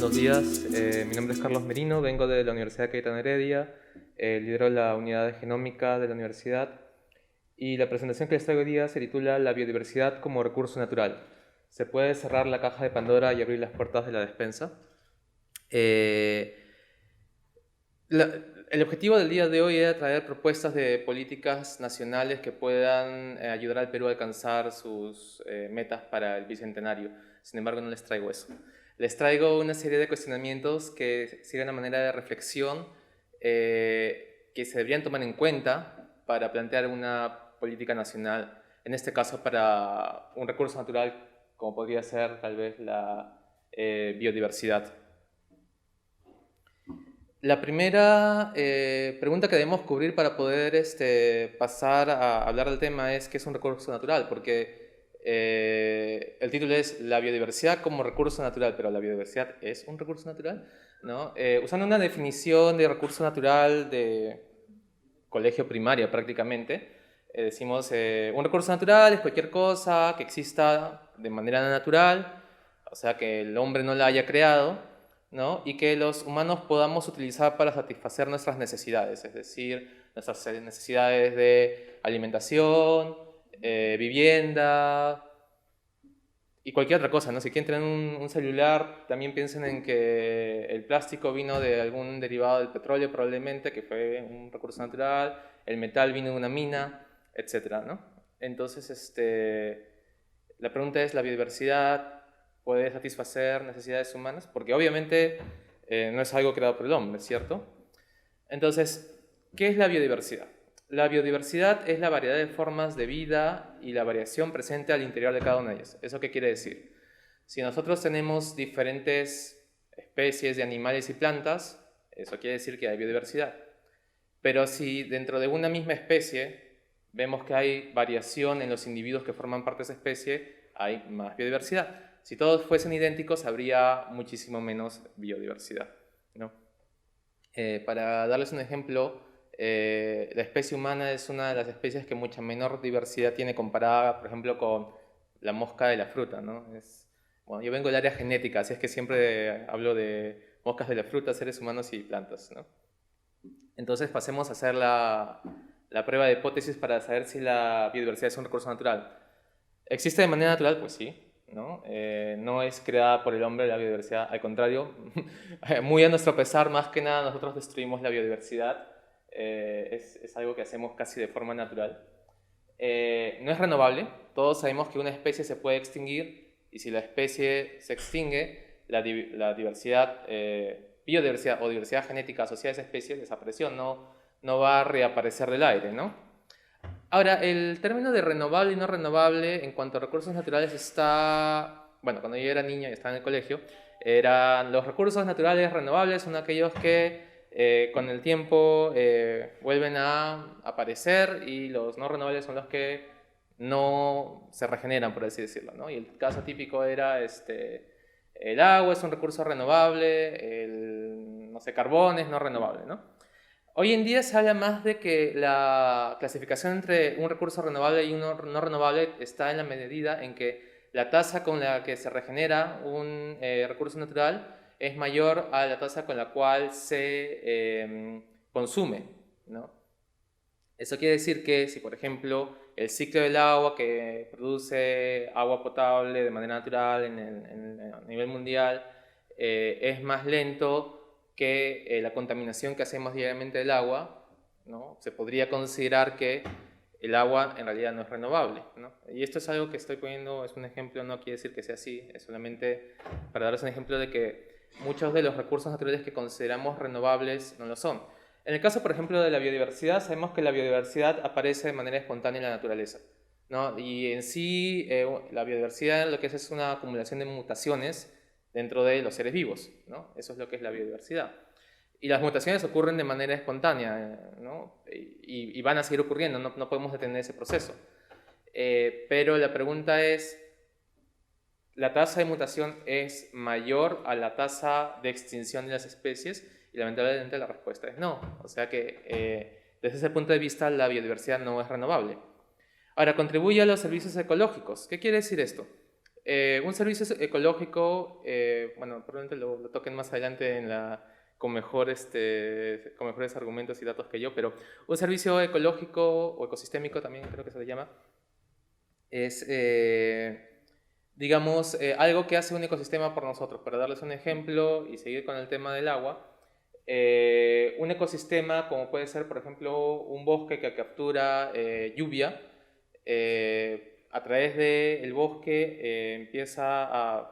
buenos días. Mi nombre es Carlos Merino, vengo de la Universidad Cayetano Heredia, lidero la unidad de genómica de la universidad y la presentación que les traigo hoy día se titula La biodiversidad como recurso natural. Se puede cerrar la caja de Pandora y abrir las puertas de la despensa. Eh, el objetivo del día de hoy era traer propuestas de políticas nacionales que puedan ayudar al Perú a alcanzar sus metas para el bicentenario. Sin embargo, no les traigo eso. Les traigo una serie de cuestionamientos que sirven a manera de reflexión que se deberían tomar en cuenta para plantear una política nacional, en este caso para un recurso natural como podría ser tal vez la biodiversidad. La primera pregunta que debemos cubrir para poder pasar a hablar del tema es qué es un recurso natural, porque el título es La biodiversidad como recurso natural, pero ¿la biodiversidad es un recurso natural? ¿No? Usando una definición de recurso natural de colegio primario prácticamente, decimos un recurso natural es cualquier cosa que exista de manera natural, o sea que el hombre no la haya creado, ¿no? Y que los humanos podamos utilizar para satisfacer nuestras necesidades, es decir, nuestras necesidades de alimentación, vivienda y cualquier otra cosa, ¿no? Si quieren tener un celular, también piensen en que el plástico vino de algún derivado del petróleo probablemente, que fue un recurso natural, el metal vino de una mina, etcétera, ¿no? Entonces, la pregunta es, ¿la biodiversidad puede satisfacer necesidades humanas? Porque obviamente no es algo creado por el hombre, ¿cierto? Entonces, ¿qué es la biodiversidad? La biodiversidad es la variedad de formas de vida y la variación presente al interior de cada una de ellas. ¿Eso qué quiere decir? Si nosotros tenemos diferentes especies de animales y plantas, eso quiere decir que hay biodiversidad. Pero si dentro de una misma especie vemos que hay variación en los individuos que forman parte de esa especie, hay más biodiversidad. Si todos fuesen idénticos, habría muchísimo menos biodiversidad, ¿no? Para darles un ejemplo, la especie humana es una de las especies que mucha menor diversidad tiene comparada, por ejemplo, con la mosca de la fruta, ¿no? Bueno, yo vengo del área genética, así es que siempre hablo de moscas de la fruta, seres humanos y plantas, ¿no? Entonces pasemos a hacer la prueba de hipótesis para saber si la biodiversidad es un recurso natural. ¿Existe de manera natural? Pues sí, ¿no? No es creada por el hombre la biodiversidad, al contrario, muy a nuestro pesar, más que nada nosotros destruimos la biodiversidad, es algo que hacemos casi de forma natural. No es renovable, todos sabemos que una especie se puede extinguir y si la especie se extingue, la diversidad, biodiversidad o diversidad genética asociada a esa especie desapareció, no va a reaparecer del aire, ¿no? Ahora, el término de renovable y no renovable en cuanto a recursos naturales está, bueno, cuando yo era niño y estaba en el colegio, eran los recursos naturales renovables son aquellos que con el tiempo vuelven a aparecer y los no renovables son los que no se regeneran, por así decirlo, ¿no? Y el caso típico era el agua es un recurso renovable, el, no sé, carbón es no renovable, ¿no? Hoy en día se habla más de que la clasificación entre un recurso renovable y uno no renovable está en la medida en que la tasa con la que se regenera un recurso natural es mayor a la tasa con la cual se consume, ¿no? Eso quiere decir que si, por ejemplo, el ciclo del agua que produce agua potable de manera natural a nivel mundial es más lento que la contaminación que hacemos diariamente del agua, ¿no? Se podría considerar que el agua en realidad no es renovable, ¿no? Y esto es algo que estoy poniendo, es un ejemplo, no quiere decir que sea así, es solamente para darles un ejemplo de que muchos de los recursos naturales que consideramos renovables no lo son. En el caso, por ejemplo, de la biodiversidad, sabemos que la biodiversidad aparece de manera espontánea en la naturaleza, ¿no? Y en sí, la biodiversidad lo que es una acumulación de mutaciones dentro de los seres vivos, ¿no? Eso es lo que es la biodiversidad. Y las mutaciones ocurren de manera espontánea, ¿no? Y van a seguir ocurriendo, no podemos detener ese proceso. Pero la pregunta es, ¿la tasa de mutación es mayor a la tasa de extinción de las especies? Y lamentablemente la respuesta es no. O sea que desde ese punto de vista la biodiversidad no es renovable. Ahora, contribuye a los servicios ecológicos. ¿Qué quiere decir esto? Un servicio ecológico, bueno, probablemente lo toquen más adelante con, con mejores argumentos y datos que yo, pero un servicio ecológico o ecosistémico también creo que se le llama, es, digamos, algo que hace un ecosistema por nosotros. Para darles un ejemplo y seguir con el tema del agua, un ecosistema como puede ser, por ejemplo, un bosque que captura lluvia, a través del bosque empieza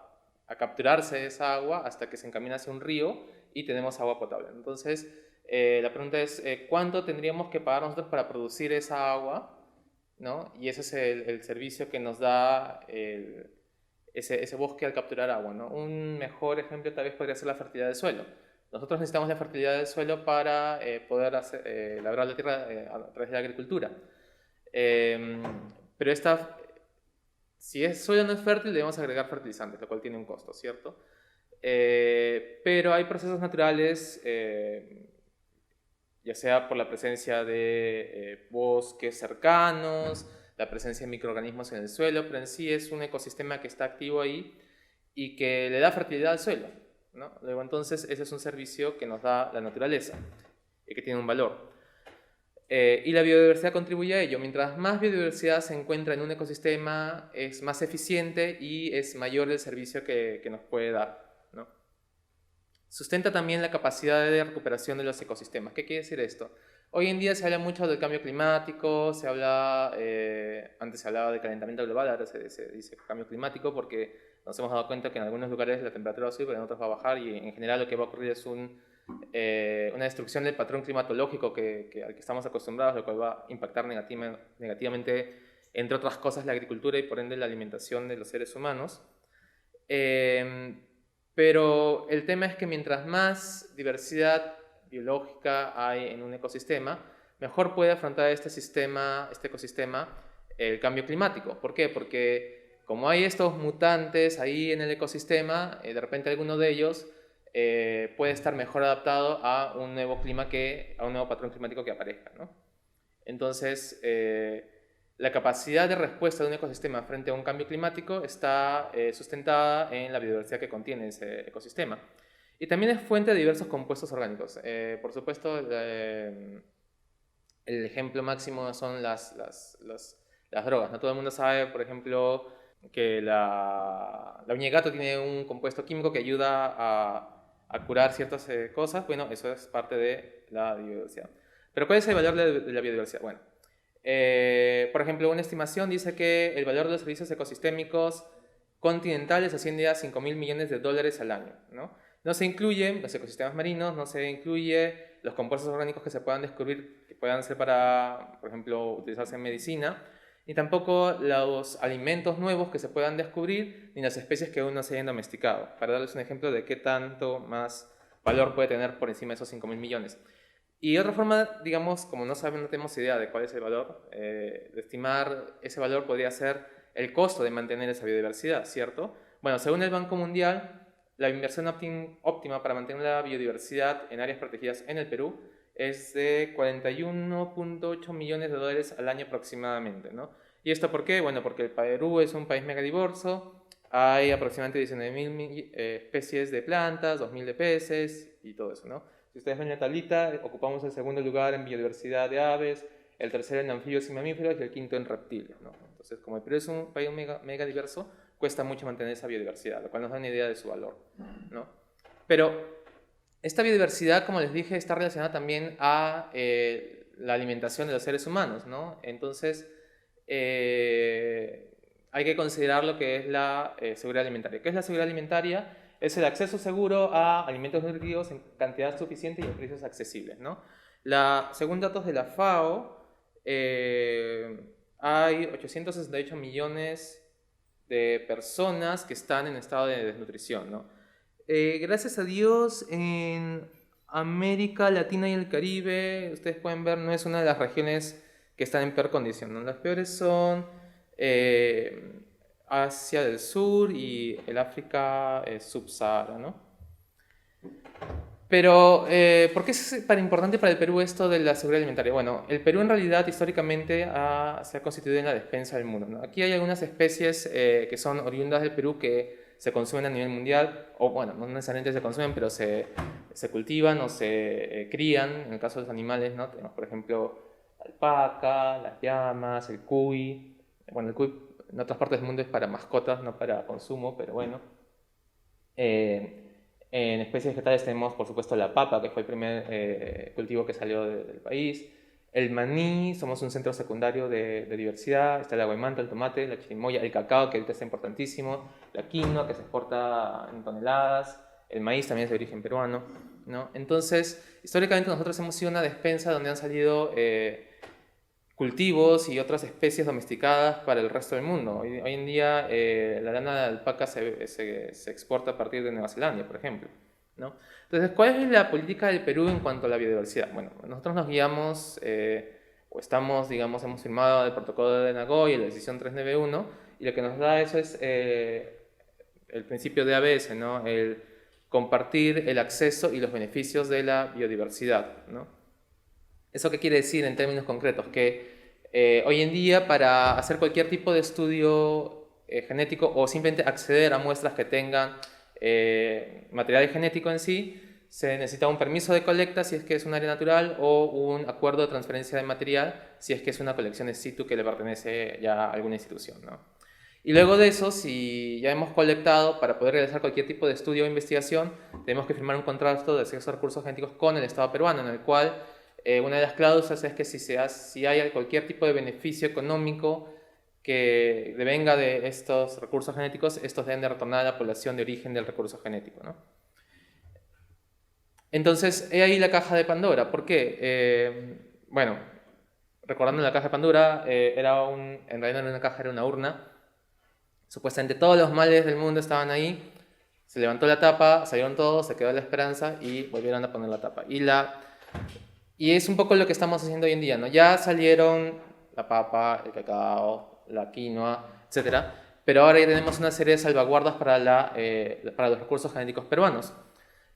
a capturarse esa agua hasta que se encamina hacia un río y tenemos agua potable. Entonces, la pregunta es, ¿cuánto tendríamos que pagar nosotros para producir esa agua? ¿No? Y ese es el servicio que nos da ese bosque al capturar agua, ¿no? Un mejor ejemplo tal vez podría ser la fertilidad del suelo. Nosotros necesitamos la fertilidad del suelo para poder labrar la tierra a través de la agricultura. Pero si el suelo no es fértil, debemos agregar fertilizantes, lo cual tiene un costo, ¿cierto? Pero hay procesos naturales, ya sea por la presencia de bosques cercanos, la presencia de microorganismos en el suelo, pero en sí es un ecosistema que está activo ahí y que le da fertilidad al suelo, ¿no? Luego, entonces, ese es un servicio que nos da la naturaleza y que tiene un valor. Y la biodiversidad contribuye a ello. Mientras más biodiversidad se encuentra en un ecosistema, es más eficiente y es mayor el servicio que nos puede dar, ¿no? Sustenta también la capacidad de recuperación de los ecosistemas. ¿Qué quiere decir esto? Hoy en día se habla mucho del cambio climático, antes se hablaba de calentamiento global, ahora se dice cambio climático porque nos hemos dado cuenta que en algunos lugares la temperatura va a subir, pero en otros va a bajar y en general lo que va a ocurrir es una destrucción del patrón climatológico al que estamos acostumbrados, lo cual va a impactar negativamente, entre otras cosas, la agricultura y por ende la alimentación de los seres humanos. Pero el tema es que mientras más diversidad biológica hay en un ecosistema, mejor puede afrontar este ecosistema, el cambio climático. ¿Por qué? Porque como hay estos mutantes ahí en el ecosistema, de repente alguno de ellos puede estar mejor adaptado a un nuevo a un nuevo patrón climático que aparezca, ¿no? Entonces, la capacidad de respuesta de un ecosistema frente a un cambio climático está sustentada en la biodiversidad que contiene ese ecosistema. Y también es fuente de diversos compuestos orgánicos. Por supuesto, el ejemplo máximo son las drogas, ¿no? Todo el mundo sabe, por ejemplo, que la uña de gato tiene un compuesto químico que ayuda a curar ciertas cosas. Bueno, eso es parte de la biodiversidad. Pero ¿cuál es el valor de la biodiversidad? Bueno, por ejemplo, una estimación dice que el valor de los servicios ecosistémicos continentales asciende a $5.000 millones al año, ¿no? No se incluyen los ecosistemas marinos, no se incluye los compuestos orgánicos que se puedan descubrir, que puedan ser para, por ejemplo, utilizarse en medicina, ni tampoco los alimentos nuevos que se puedan descubrir, ni las especies que aún no se hayan domesticado, para darles un ejemplo de qué tanto más valor puede tener por encima de esos 5.000 millones. Y de otra forma, digamos, como no tenemos idea de cuál es el valor, de estimar ese valor podría ser el costo de mantener esa biodiversidad, ¿cierto? Bueno, según el Banco Mundial, la inversión óptima para mantener la biodiversidad en áreas protegidas en el Perú es de $41.8 millones al año aproximadamente, ¿no? ¿Y esto por qué? Bueno, porque el Perú es un país megadiverso, hay aproximadamente 19.000 especies de plantas, 2.000 de peces y todo eso, ¿no? Si ustedes ven la tablita, ocupamos el segundo lugar en biodiversidad de aves, el tercero en anfibios y mamíferos y el quinto en reptiles, ¿no? Entonces, como el Perú es un país mega diverso, cuesta mucho mantener esa biodiversidad, lo cual nos da una idea de su valor, ¿no? Pero esta biodiversidad, como les dije, está relacionada también a la alimentación de los seres humanos, ¿no? Entonces, hay que considerar lo que es la seguridad alimentaria. ¿Qué es la seguridad alimentaria? Es el acceso seguro a alimentos nutritivos en cantidad suficiente y en precios accesibles, ¿no? Según datos de la FAO, hay 868 millones de personas que están en estado de desnutrición, ¿no? Gracias a Dios, en América Latina y el Caribe, ustedes pueden ver, no es una de las regiones que están en peor condición, ¿no? Las peores son Asia del Sur y el África subsahara, ¿no? Pero, ¿por qué es tan importante para el Perú esto de la seguridad alimentaria? Bueno, el Perú en realidad históricamente se ha constituido en la despensa del mundo, ¿no? Aquí hay algunas especies que son oriundas del Perú que se consumen a nivel mundial, o bueno, no necesariamente se consumen, pero se cultivan o se crían, en el caso de los animales, ¿no? Tenemos, por ejemplo, la alpaca, las llamas, el cuy. Bueno, el cuy en otras partes del mundo es para mascotas, no para consumo, pero bueno. En especies vegetales tenemos, por supuesto, la papa, que fue el primer cultivo que salió del país. El maní, somos un centro secundario de diversidad. Está el aguaymanta, el tomate, la chirimoya, el cacao, que ahorita está importantísimo, la quinoa, que se exporta en toneladas, el maíz también es de origen peruano, ¿no? Entonces, históricamente nosotros hemos sido una despensa donde han salido cultivos y otras especies domesticadas para el resto del mundo. Hoy en día la lana de alpaca se exporta a partir de Nueva Zelanda, por ejemplo, ¿no? Entonces, ¿cuál es la política del Perú en cuanto a la biodiversidad? Bueno, nosotros nos guiamos, o estamos, digamos, hemos firmado el protocolo de Nagoya, la decisión 391, y lo que nos da eso es el principio de ABS, ¿no? El compartir el acceso y los beneficios de la biodiversidad, ¿no? ¿Eso qué quiere decir en términos concretos? Que hoy en día para hacer cualquier tipo de estudio genético o simplemente acceder a muestras que tengan material genético en sí, se necesita un permiso de colecta si es que es un área natural o un acuerdo de transferencia de material si es que es una colección in situ que le pertenece ya a alguna institución, ¿no? Y luego de eso, si ya hemos colectado, para poder realizar cualquier tipo de estudio o investigación, tenemos que firmar un contrato de acceso a recursos genéticos con el Estado peruano, en el cual una de las cláusulas es que si hay cualquier tipo de beneficio económico que devenga de estos recursos genéticos, estos deben de retornar a la población de origen del recurso genético, ¿no? Entonces, he ahí la caja de Pandora. ¿Por qué? Bueno, recordando la caja de Pandora, en realidad no era una caja, era una urna. Supuestamente todos los males del mundo estaban ahí. Se levantó la tapa, salieron todos, se quedó la esperanza y volvieron a poner la tapa. Y es un poco lo que estamos haciendo hoy en día, ¿no? Ya salieron la papa, el cacao, la quinoa, etcétera, pero ahora ya tenemos una serie de salvaguardas para los recursos genéticos peruanos.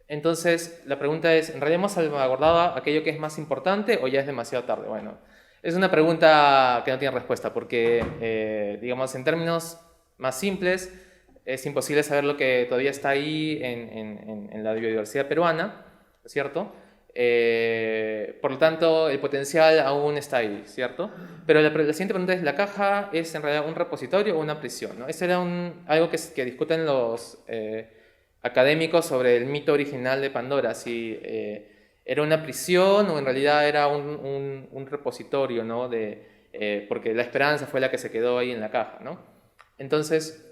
Entonces, la pregunta es, ¿en realidad hemos salvaguardado aquello que es más importante o ya es demasiado tarde? Bueno, es una pregunta que no tiene respuesta porque, digamos, en términos más simples, es imposible saber lo que todavía está ahí en la biodiversidad peruana, ¿cierto? Por lo tanto, el potencial aún está ahí, ¿cierto? Pero la siguiente pregunta es, ¿la caja es en realidad un repositorio o una prisión, ¿no? Ese era algo que discuten los académicos sobre el mito original de Pandora, si era una prisión o en realidad era un repositorio, ¿no? Porque la esperanza fue la que se quedó ahí en la caja, ¿no? Entonces,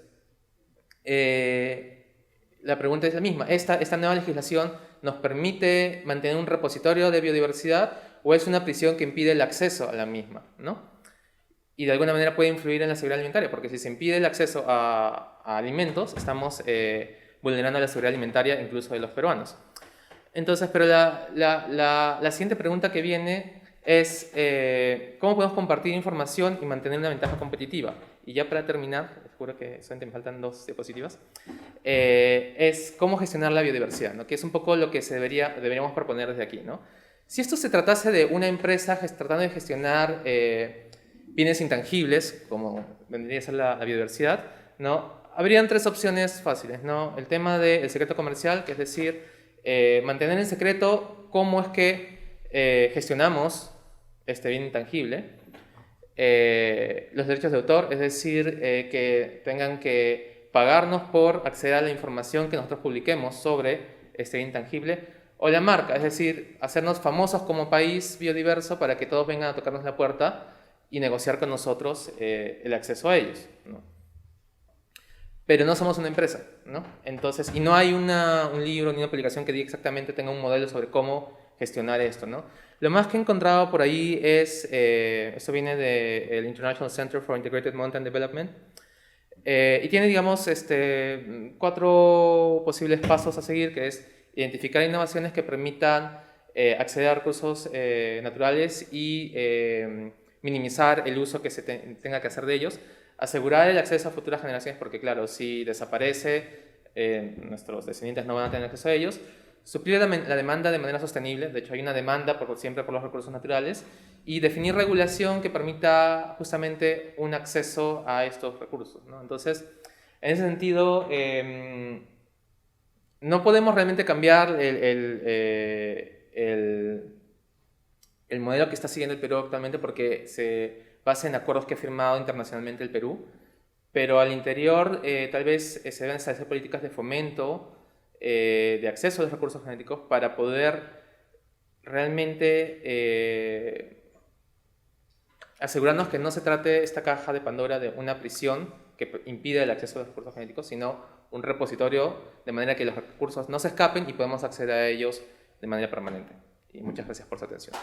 la pregunta es la misma. ¿Esta nueva legislación nos permite mantener un repositorio de biodiversidad o es una prisión que impide el acceso a la misma, ¿no? Y de alguna manera puede influir en la seguridad alimentaria, porque si se impide el acceso a alimentos, estamos vulnerando la seguridad alimentaria incluso de los peruanos. Entonces, pero la siguiente pregunta que viene es ¿cómo podemos compartir información y mantener una ventaja competitiva? Y ya para terminar, les juro que solamente me faltan 2 diapositivas, es cómo gestionar la biodiversidad, ¿no? Que es un poco lo que deberíamos proponer desde aquí, ¿no? Si esto se tratase de una empresa tratando de gestionar bienes intangibles, como vendría a ser la biodiversidad, ¿no? Habrían 3 opciones fáciles, ¿no? El tema del secreto comercial, que es decir, mantener en secreto cómo es que gestionamos este bien intangible. Los derechos de autor, es decir, que tengan que pagarnos por acceder a la información que nosotros publiquemos sobre este bien intangible. O la marca, es decir, hacernos famosos como país biodiverso para que todos vengan a tocarnos la puerta y negociar con nosotros el acceso a ellos, ¿no? Pero no somos una empresa, ¿no? Entonces, y no hay un libro ni una publicación que diga exactamente, tenga un modelo sobre cómo gestionar esto, ¿no? Lo más que he encontrado por ahí es, esto viene del International Center for Integrated Mountain Development, y tiene, digamos, 4 posibles pasos a seguir, que es identificar innovaciones que permitan acceder a recursos naturales y minimizar el uso que se tenga que hacer de ellos, asegurar el acceso a futuras generaciones, porque claro, si desaparece, nuestros descendientes no van a tener acceso a ellos, suplir la demanda de manera sostenible, de hecho hay una demanda siempre por los recursos naturales, y definir regulación que permita justamente un acceso a estos recursos, ¿no? Entonces, en ese sentido, no podemos realmente cambiar el modelo que está siguiendo el Perú actualmente porque se basa en acuerdos que ha firmado internacionalmente el Perú, pero al interior tal vez se deben establecer políticas de fomento, de acceso a los recursos genéticos para poder realmente asegurarnos que no se trate esta caja de Pandora de una prisión que impide el acceso a los recursos genéticos, sino un repositorio de manera que los recursos no se escapen y podemos acceder a ellos de manera permanente. Y muchas gracias por su atención.